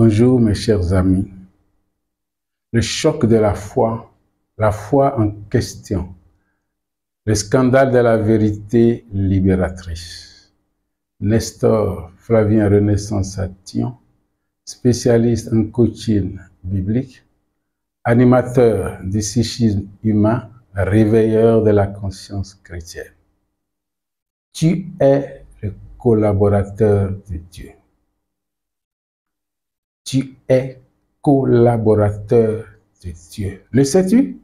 Bonjour mes chers amis. Le choc de la foi en question, le scandale de la vérité libératrice. Nestor Flavien René Sensation, spécialiste en coaching biblique, animateur du psychisme humain, réveilleur de la conscience chrétienne. Tu es le collaborateur de Dieu. Tu es collaborateur de Dieu. Le sais-tu?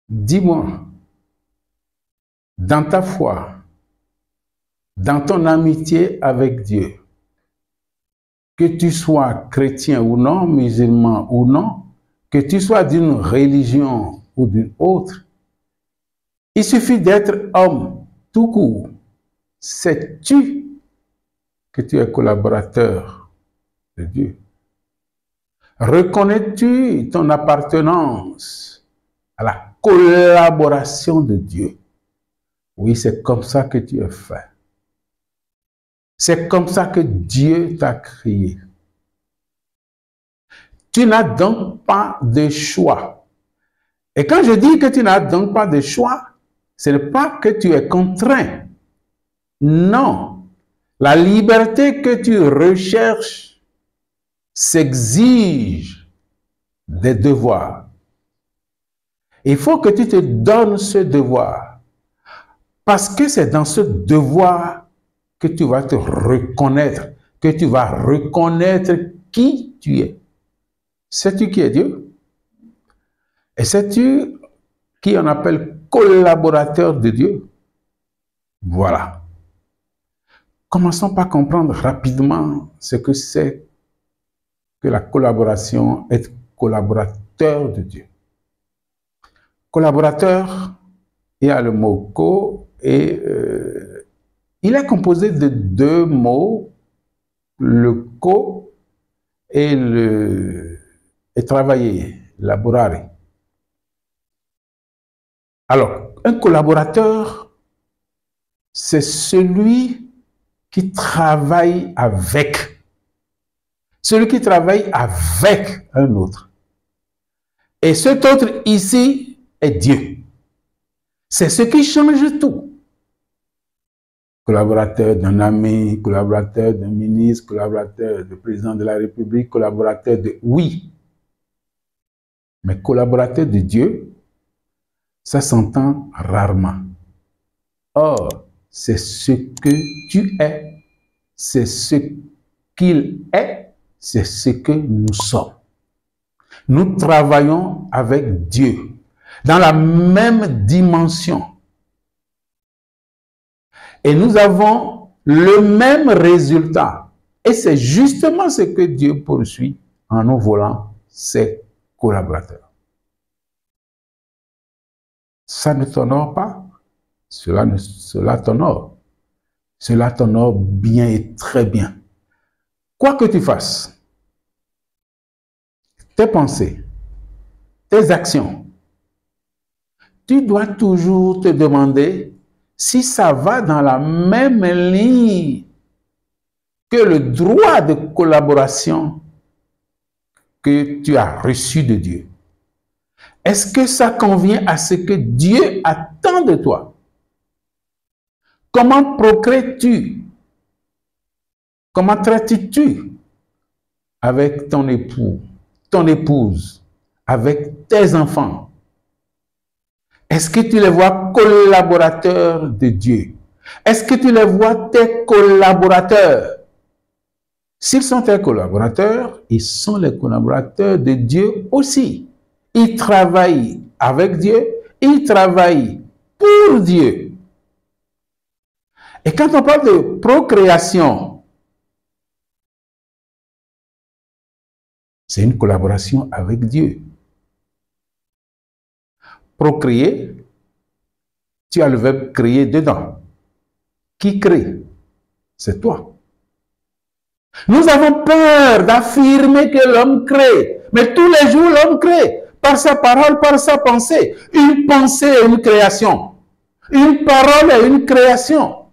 Dis-moi, dans ta foi, dans ton amitié avec Dieu, que tu sois chrétien ou non, musulman ou non, que tu sois d'une religion ou d'une autre, il suffit d'être homme tout court. Sais-tu que tu es collaborateur de Dieu? Reconnais-tu ton appartenance à la collaboration de Dieu? Oui, c'est comme ça que tu es fait. C'est comme ça que Dieu t'a créé. Tu n'as donc pas de choix. Et quand je dis que tu n'as donc pas de choix, ce n'est pas que tu es contraint. Non. La liberté que tu recherches s'exige des devoirs. Il faut que tu te donnes ce devoir. Parce que c'est dans ce devoir que tu vas te reconnaître, que tu vas reconnaître qui tu es. Sais-tu qui est Dieu? Et sais-tu qui on appelle collaborateur de Dieu? Voilà. Commençons par comprendre rapidement ce que c'est que la collaboration, être collaborateur de Dieu. Collaborateur, il y a le mot co et il est composé de deux mots, le co et travailler, laborare. Alors, un collaborateur, c'est celui qui travaille avec. Celui qui travaille avec un autre. Et cet autre ici est Dieu. C'est ce qui change tout. Collaborateur d'un ami, collaborateur d'un ministre, collaborateur du président de la République, collaborateur de... Oui. Mais collaborateur de Dieu, ça s'entend rarement. Or, c'est ce que tu es, c'est ce qu'il est, c'est ce que nous sommes. Nous travaillons avec Dieu dans la même dimension. Et nous avons le même résultat. Et c'est justement ce que Dieu poursuit en nous volant ses collaborateurs. Ça ne t'honore pas? Cela t'honore. Cela t'honore bien et très bien. Quoi que tu fasses, tes pensées, tes actions, tu dois toujours te demander si ça va dans la même ligne que le droit de collaboration que tu as reçu de Dieu. Est-ce que ça convient à ce que Dieu attend de toi? Comment procrées-tu? Comment traites-tu avec ton époux, ton épouse, avec tes enfants? Est-ce que tu les vois collaborateurs de Dieu? Est-ce que tu les vois tes collaborateurs? S'ils sont tes collaborateurs, ils sont les collaborateurs de Dieu aussi. Ils travaillent avec Dieu, ils travaillent pour Dieu. Et quand on parle de procréation, c'est une collaboration avec Dieu. Procréer, tu as le verbe créer dedans. Qui crée? C'est toi. Nous avons peur d'affirmer que l'homme crée. Mais tous les jours, l'homme crée. Par sa parole, par sa pensée. Une pensée est une création. Une parole est une création.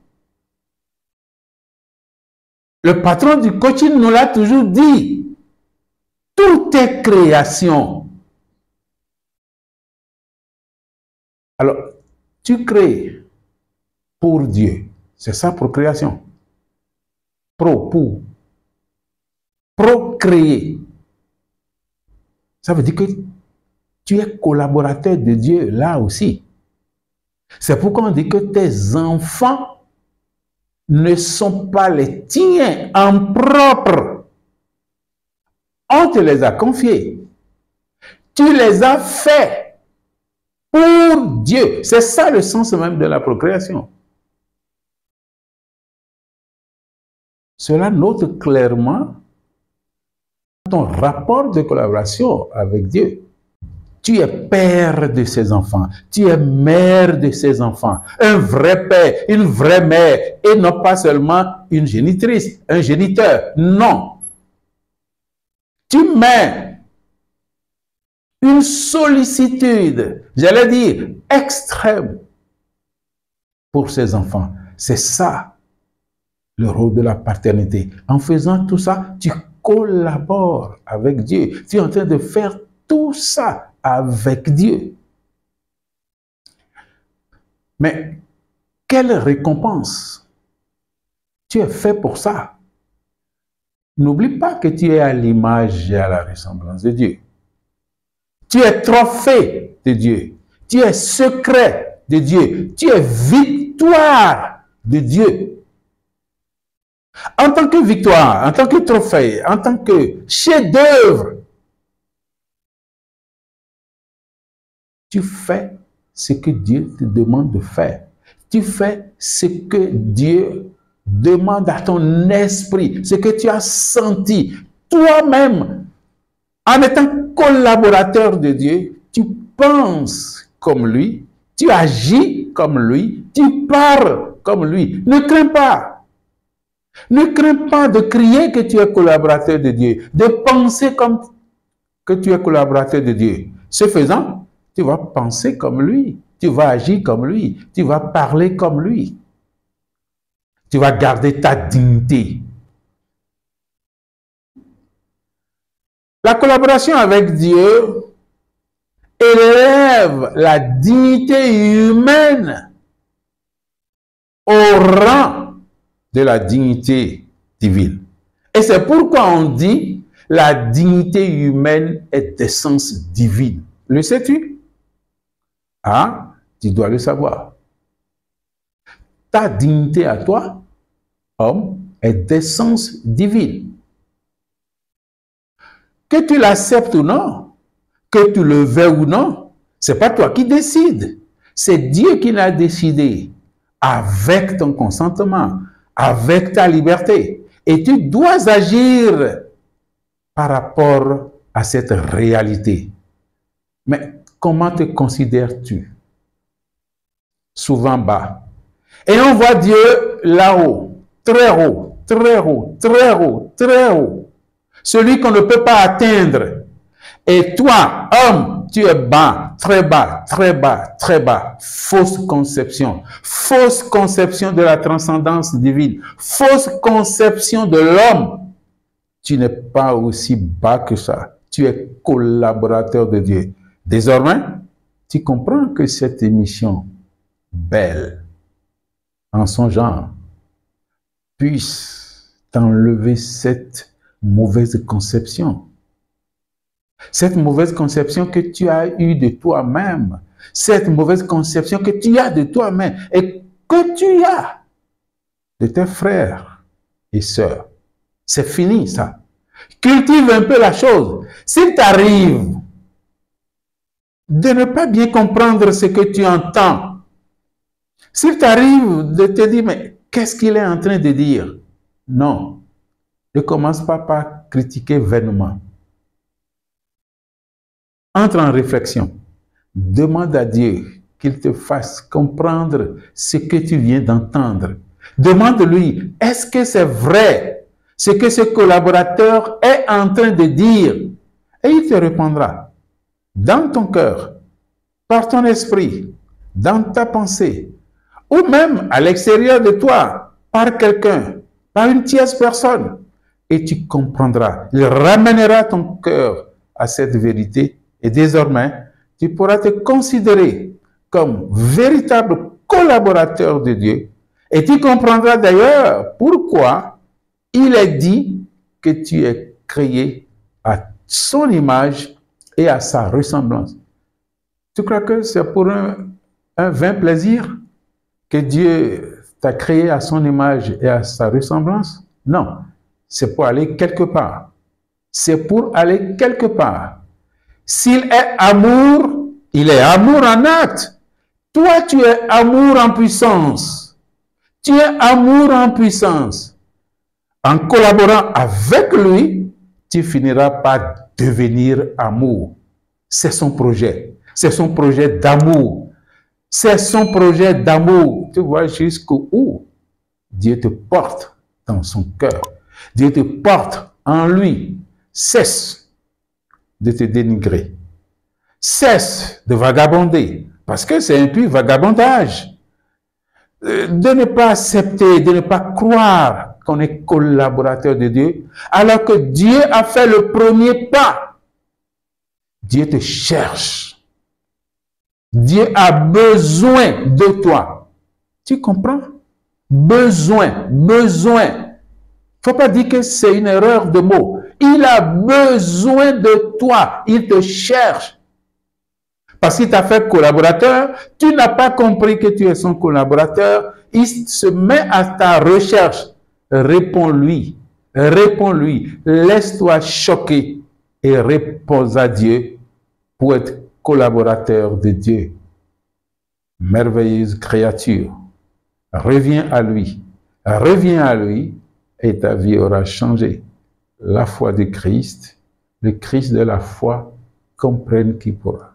Le patron du coaching nous l'a toujours dit. Tout est création. Alors, tu crées pour Dieu. C'est ça, procréation. Pour. Procréer. Ça veut dire que tu es collaborateur de Dieu là aussi. C'est pourquoi on dit que tes enfants ne sont pas les tiens en propre. On te les a confiés. Tu les as faits pour Dieu. C'est ça le sens même de la procréation. Cela note clairement ton rapport de collaboration avec Dieu. Tu es père de ses enfants. Tu es mère de ses enfants. Un vrai père, une vraie mère. Et non pas seulement une génitrice, un géniteur. Non. Tu mets une sollicitude, j'allais dire, extrême pour ses enfants. C'est ça, le rôle de la paternité. En faisant tout ça, tu collabores avec Dieu. Tu es en train de faire tout ça avec Dieu. Mais quelle récompense? Tu es fait pour ça. N'oublie pas que tu es à l'image et à la ressemblance de Dieu. Tu es trophée de Dieu. Tu es secret de Dieu. Tu es victoire de Dieu. En tant que victoire, en tant que trophée, en tant que chef-d'œuvre, tu fais ce que Dieu te demande de faire. Tu fais ce que Dieu demande à ton esprit, ce que tu as senti. Toi-même, en étant collaborateur de Dieu, tu penses comme lui, tu agis comme lui, tu parles comme lui. Ne crains pas. Ne crains pas de crier que tu es collaborateur de Dieu, de penser comme que tu es collaborateur de Dieu. Ce faisant, tu vas penser comme lui, tu vas agir comme lui, tu vas parler comme lui. Tu vas garder ta dignité. La collaboration avec Dieu élève la dignité humaine au rang de la dignité divine. Et c'est pourquoi on dit la dignité humaine est d'essence divine. Le sais-tu? Ah, tu dois le savoir. Ta dignité à toi, homme, est d'essence divine. Que tu l'acceptes ou non, que tu le veuilles ou non, ce n'est pas toi qui décides. C'est Dieu qui l'a décidé avec ton consentement, avec ta liberté. Et tu dois agir par rapport à cette réalité. Mais comment te considères-tu? Souvent bas. Et on voit Dieu là-haut, très haut, très haut, très haut, très haut. Celui qu'on ne peut pas atteindre. Et toi, homme, tu es bas, très bas, très bas, très bas. Fausse conception. Fausse conception de la transcendance divine. Fausse conception de l'homme. Tu n'es pas aussi bas que ça. Tu es collaborateur de Dieu. Désormais, tu comprends que cette émission belle en son genre puisse t'enlever cette mauvaise conception. Cette mauvaise conception que tu as eue de toi-même. Cette mauvaise conception que tu as de toi-même et que tu as de tes frères et sœurs. C'est fini ça. Cultive un peu la chose. S'il t'arrive de ne pas bien comprendre ce que tu entends, s'il t'arrive de te dire, mais qu'est-ce qu'il est en train de dire? Non. Ne commence pas par critiquer vainement. Entre en réflexion. Demande à Dieu qu'il te fasse comprendre ce que tu viens d'entendre. Demande-lui, est-ce que c'est vrai ce que ce collaborateur est en train de dire? Et il te répondra. Dans ton cœur, par ton esprit, dans ta pensée, ou même à l'extérieur de toi, par quelqu'un, par une tierce personne. Et tu comprendras. Il ramènera ton cœur à cette vérité. Et désormais, tu pourras te considérer comme véritable collaborateur de Dieu. Et tu comprendras d'ailleurs pourquoi il est dit que tu es créé à son image et à sa ressemblance. Tu crois que c'est pour un vain plaisir que Dieu t'a créé à son image et à sa ressemblance? Non, c'est pour aller quelque part. C'est pour aller quelque part. S'il est amour, il est amour en acte. Toi, tu es amour en puissance. Tu es amour en puissance. En collaborant avec lui, tu finiras par devenir amour. C'est son projet. C'est son projet d'amour. C'est son projet d'amour. Tu vois jusqu'où Dieu te porte dans son cœur. Dieu te porte en lui. Cesse de te dénigrer. Cesse de vagabonder. Parce que c'est un pur vagabondage. De ne pas accepter, de ne pas croire qu'on est collaborateur de Dieu, alors que Dieu a fait le premier pas. Dieu te cherche. Dieu a besoin de toi. Tu comprends? Besoin, besoin. Il ne faut pas dire que c'est une erreur de mots. Il a besoin de toi. Il te cherche. Parce qu'il t'a fait collaborateur, tu n'as pas compris que tu es son collaborateur. Il se met à ta recherche. Réponds-lui. Réponds-lui. Laisse-toi choquer et réponds à Dieu pour être collaborateur de Dieu. Merveilleuse créature. Reviens à lui. Reviens à lui et ta vie aura changé. La foi de Christ, le Christ de la foi, comprenne qui pourra.